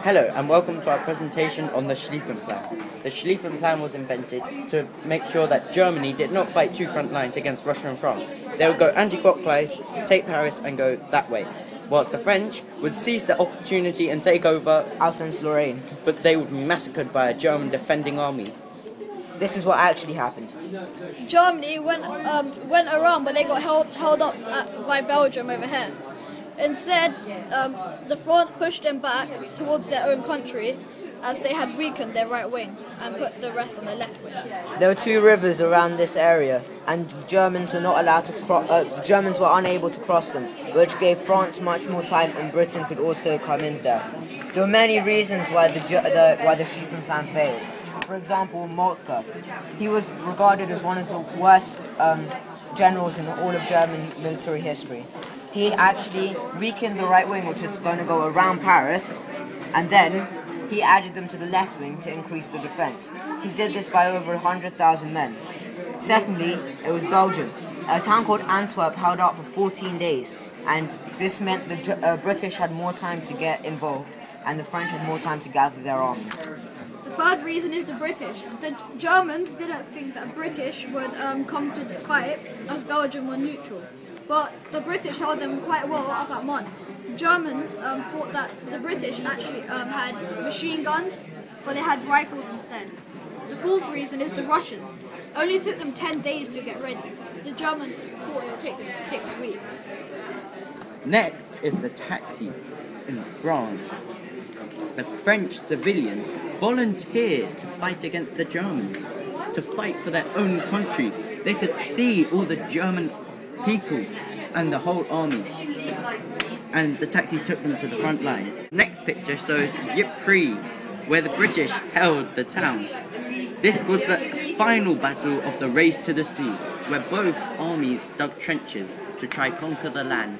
Hello and welcome to our presentation on the Schlieffen Plan. The Schlieffen Plan was invented to make sure that Germany did not fight two front lines against Russia and France. They would go anti-clockwise, take Paris and go that way, whilst the French would seize the opportunity and take over Alsace-Lorraine. but they would be massacred by a German defending army. This is what actually happened. Germany went around, but they got held up by Belgium over here. Instead, the France pushed them back towards their own country as they had weakened their right wing and put the rest on their left wing. There were two rivers around this area, and the Germans were not allowed to Germans were unable to cross them, which gave France much more time, and Britain could also come in there. There were many reasons why the Schlieffen Plan failed. For example, Moltke. He was regarded as one of the worst generals in all of German military history. He actually weakened the right wing, which was going to go around Paris, and then he added them to the left wing to increase the defense. He did this by over 100,000 men. Secondly, it was Belgium. A town called Antwerp held out for 14 days, and this meant the British had more time to get involved, and the French had more time to gather their army. The third reason is the British. The Germans didn't think that British would come to the fight as Belgium were neutral. But the British held them quite well up at Mons. Germans thought that the British actually had machine guns, but they had rifles instead. The fourth reason is the Russians. It only took them 10 days to get ready. The Germans thought it would take them 6 weeks. Next is the taxis in France. The French civilians volunteered to fight against the Germans, to fight for their own country. They could see all the German people and the whole army, and the taxis took them to the front line. Next picture shows Ypres, where the British held the town. This was the final battle of the race to the sea, where both armies dug trenches to try conquer the land.